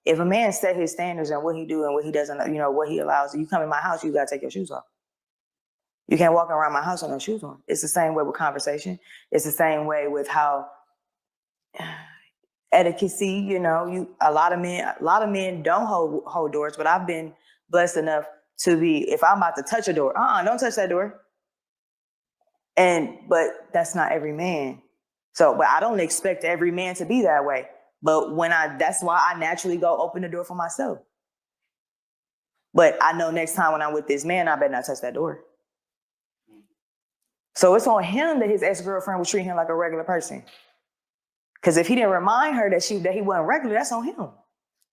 if a man set his standards and what he do and what he doesn't, what he allows, you come in my house, you got to take your shoes off. You can't walk around my house with no shoes on. It's the same way with conversation. It's the same way with how etiquette, a lot of men don't hold doors, but I've been blessed enough to be, if I'm about to touch a door, don't touch that door. But that's not every man. So, but I don't expect every man to be that way. But that's why I naturally go open the door for myself. But I know next time when I'm with this man, I better not touch that door. So it's on him that his ex-girlfriend would treat him like a regular person. Because if he didn't remind her that he wasn't regular, that's on him.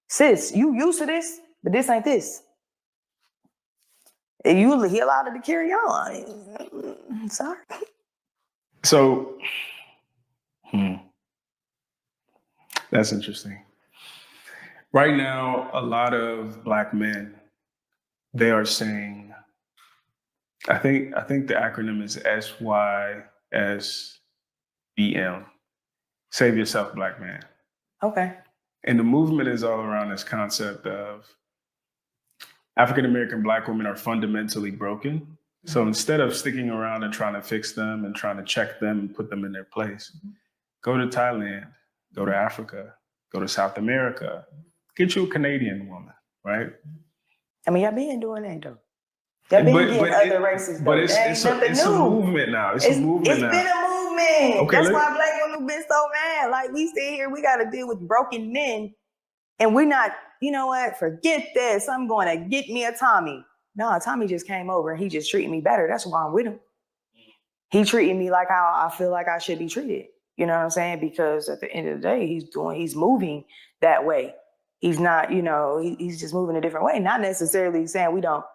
Sis, you used to this, but this ain't this. And he allowed it to carry on. Sorry. So, that's interesting. Right now, a lot of Black men, they are saying, I think the acronym is SYSBM. Save yourself, Black man. Okay. And the movement is all around this concept of African-American Black women are fundamentally broken. Mm-hmm. So instead of sticking around and trying to fix them and trying to check them and put them in their place, go to Thailand, go to Africa, go to South America, get you a Canadian woman, right? I mean, y'all been doing that, though. Y'all been getting other races, though. But it's a movement now. It's a movement now. It's been a movement. Okay, that's why Black women been so mad. Like, we sit here, we got to deal with broken men, and we're not, you know what, forget this. I'm going to get me a Tommy. No, Tommy just came over and he just treated me better. That's why I'm with him. He treated me like how I feel like I should be treated. You know what I'm saying? Because at the end of the day, he's moving that way. He's not, he's just moving a different way. Not necessarily saying we love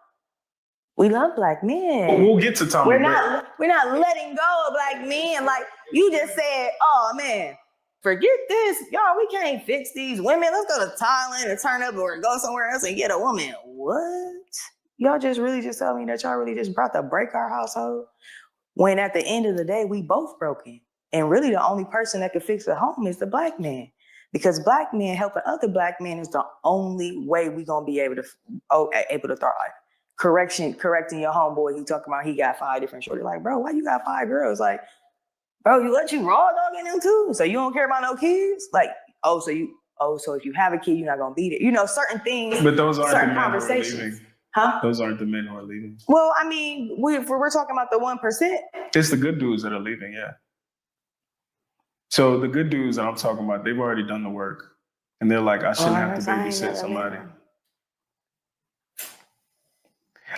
Black men. Well, we'll get to Tommy. We're not letting go of Black men. Like you just said, oh man, forget this. Y'all, we can't fix these women. Let's go to Thailand and turn up or go somewhere else and get a woman. What? Y'all just tell me that y'all really just brought to break our household? When at the end of the day, we both broken. And really the only person that could fix the home is the Black man. Because Black men helping other Black men is the only way we gonna be able to thrive. Correcting your homeboy, he talking about he got 5 different shorties. Like, bro, why you got 5 girls? Like, bro, you let you raw dogging them too? So you don't care about no kids? Like, so if you have a kid, you're not gonna beat it. Certain things. But those aren't certain the men conversations. Who are leaving. Huh? Those aren't the men who are leaving. Well, I mean, if we're talking about the 1%. It's the good dudes that are leaving, yeah. So the good dudes that I'm talking about, they've already done the work. And they're like, I shouldn't have to babysit somebody.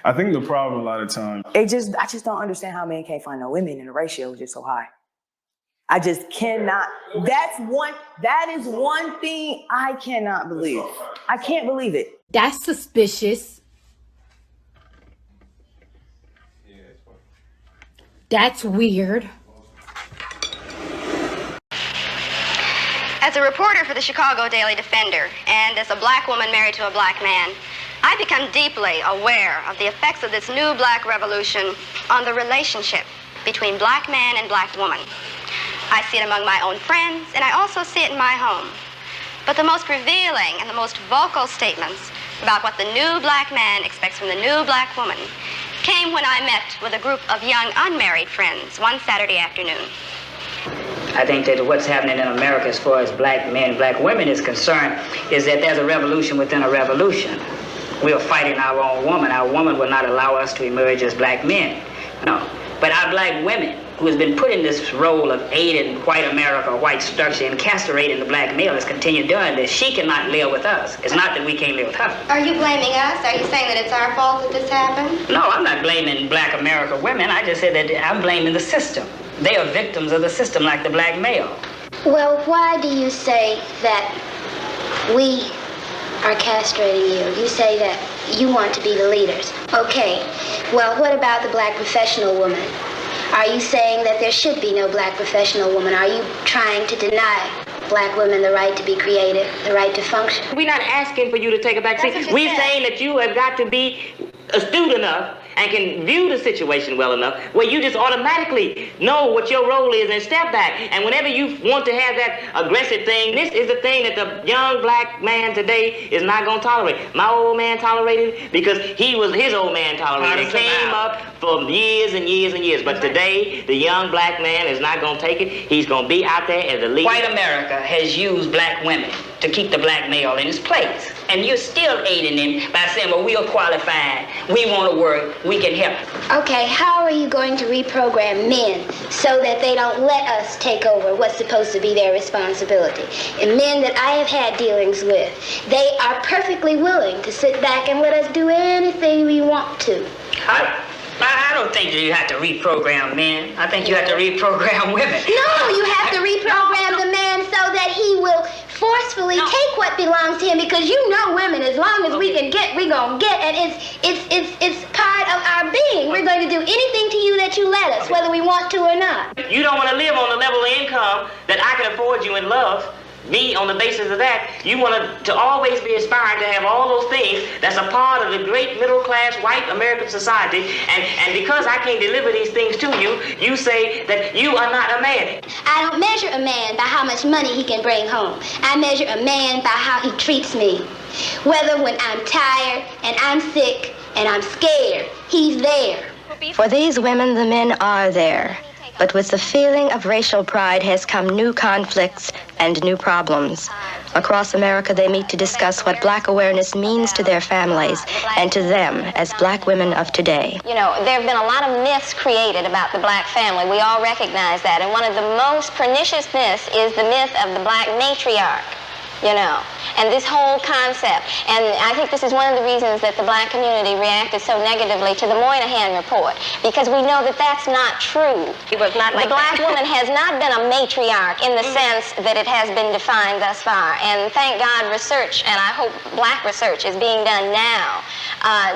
I think the problem a lot of times... I just don't understand how men can't find no women and the ratio is just so high. I just cannot. That is one thing I cannot believe. I can't believe it. That's suspicious. That's weird. As a reporter for the Chicago Daily Defender, and as a Black woman married to a Black man, I become deeply aware of the effects of this new Black revolution on the relationship between Black man and Black woman. I see it among my own friends, and I also see it in my home. But the most revealing and the most vocal statements about what the new Black man expects from the new Black woman came when I met with a group of young unmarried friends one Saturday afternoon. I think that what's happening in America as far as Black men, Black women is concerned is that there's a revolution within a revolution. We are fighting our own woman. Our woman will not allow us to emerge as Black men. No. But our Black women, who has been put in this role of aiding white America, white structure, and castrating the Black male, has continued doing this. She cannot live with us. It's not that we can't live with her. Are you blaming us? Are you saying that it's our fault that this happened? No, I'm not blaming Black America women. I just said that I'm blaming the system. They are victims of the system like the Black male. Well, why do you say that we are castrating you? You say that you want to be the leaders. Okay, well, what about the Black professional woman? Are you saying that there should be no Black professional woman? Are you trying to deny Black women the right to be creative, the right to function? We're not asking for you to take a back seat. We're saying that you have got to be astute enough and can view the situation well enough where you just automatically know what your role is and step back. And whenever you want to have that aggressive thing, this is the thing that the young black man today is not going to tolerate. My old man tolerated it because his old man tolerated it. It came up for years and years and years. But today, the young black man is not going to take it. He's going to be out there as a leader. White America has used black women to keep the black male in his place. And you're still aiding him by saying, well, we are qualified, we want to work, we can help. Okay, how are you going to reprogram men so that they don't let us take over what's supposed to be their responsibility? And men that I have had dealings with, they are perfectly willing to sit back and let us do anything we want to. I don't think that you have to reprogram men. I think you have to reprogram women. No, you have to reprogram the man so that he will forcefully take what belongs to him, because you know women, as long as we can get, we're going to get, and it's part of our being. We're going to do anything to you that you let us, whether we want to or not. You don't want to live on the level of income that I can afford you in love. Me, on the basis of that, you want to always be aspiring to have all those things that's a part of the great middle-class white American society, and because I can't deliver these things to you, you say that you are not a man. I don't measure a man by how much money he can bring home. I measure a man by how he treats me. Whether when I'm tired and I'm sick and I'm scared, he's there. For these women, the men are there. But with the feeling of racial pride has come new conflicts and new problems. Across America, they meet to discuss what black awareness means to their families and to them as black women of today. You know, there have been a lot of myths created about the black family. We all recognize that. And one of the most pernicious myths is the myth of the black matriarch, you know, and this whole concept. And I think this is one of the reasons that the black community reacted so negatively to the Moynihan report, because we know that that's not true. It was not like the black woman has not been a matriarch in the sense that it has been defined thus far. And thank God research, and I hope black research, is being done now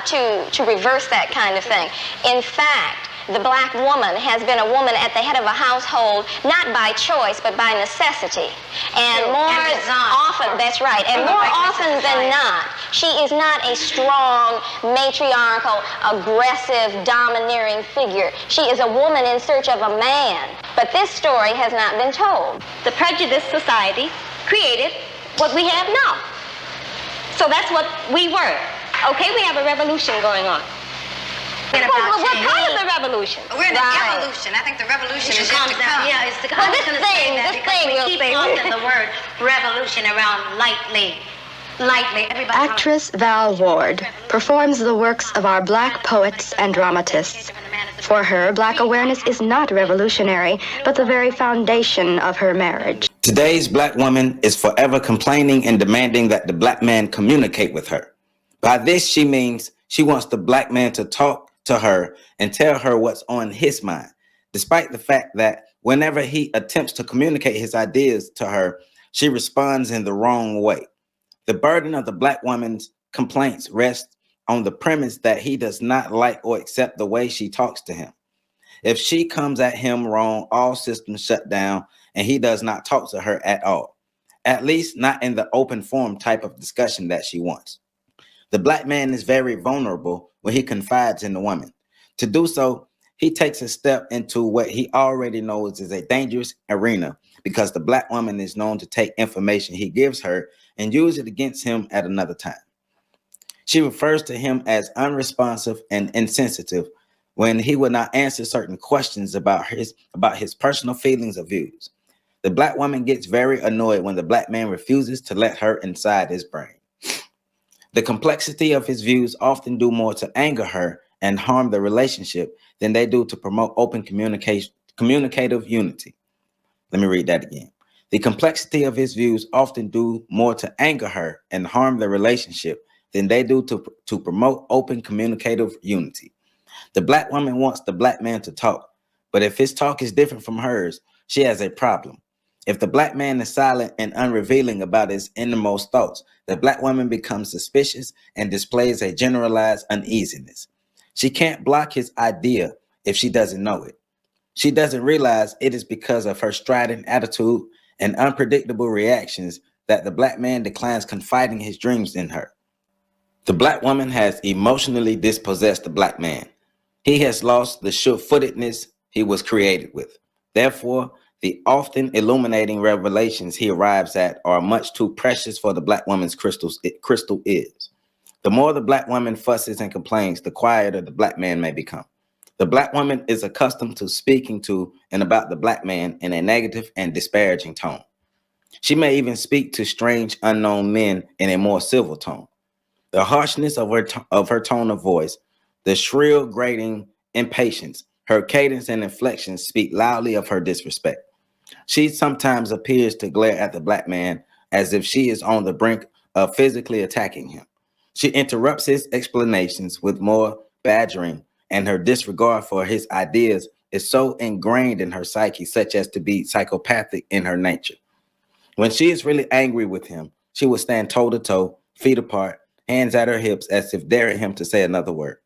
to reverse that kind of thing. In fact, the black woman has been a woman at the head of a household, not by choice, but by necessity. And more often, that's right, and more often than not, she is not a strong, matriarchal, aggressive, domineering figure. She is a woman in search of a man. But this story has not been told. The prejudice society created what we have now. So that's what we were. Okay, we have a revolution going on. What part of the revolution? We're in an evolution. I think the revolution is yet to come. Yeah, it's the well, this thing we keep tossing the word revolution around lightly. Actress Val Ward performs the works of our black poets and dramatists. For her, black awareness is not revolutionary, but the very foundation of her marriage. Today's black woman is forever complaining and demanding that the black man communicate with her. By this, she means she wants the black man to talk to her and tell her what's on his mind, despite the fact that whenever he attempts to communicate his ideas to her, she responds in the wrong way. The burden of the black woman's complaints rests on the premise that he does not like or accept the way she talks to him. If she comes at him wrong, all systems shut down and he does not talk to her at all, at least not in the open forum type of discussion that she wants. The black man is very vulnerable when he confides in the woman. To do so, he takes a step into what he already knows is a dangerous arena, because the black woman is known to take information he gives her and use it against him at another time. She refers to him as unresponsive and insensitive when he would not answer certain questions about his personal feelings or views. The black woman gets very annoyed when the black man refuses to let her inside his brain. The complexity of his views often do more to anger her and harm the relationship than they do to promote open communicative unity. Let me read that again. The complexity of his views often do more to anger her and harm the relationship than they do to promote open communicative unity. The black woman wants the black man to talk, but if his talk is different from hers, she has a problem. If the black man is silent and unrevealing about his innermost thoughts, the black woman becomes suspicious and displays a generalized uneasiness. She can't block his idea if she doesn't know it. She doesn't realize it is because of her strident attitude and unpredictable reactions that the black man declines confiding his dreams in her. The black woman has emotionally dispossessed the black man. He has lost the sure-footedness he was created with. Therefore, the often illuminating revelations he arrives at are much too precious for the black woman's crystal is. The more the black woman fusses and complains, the quieter the black man may become. The black woman is accustomed to speaking to and about the black man in a negative and disparaging tone. She may even speak to strange, unknown men in a more civil tone. The harshness of her tone of voice, the shrill, grating impatience, her cadence and inflections speak loudly of her disrespect. She sometimes appears to glare at the black man as if she is on the brink of physically attacking him. She interrupts his explanations with more badgering, and her disregard for his ideas is so ingrained in her psyche, such as to be psychopathic in her nature. When she is really angry with him, she will stand toe to toe, feet apart, hands at her hips, as if daring him to say another word.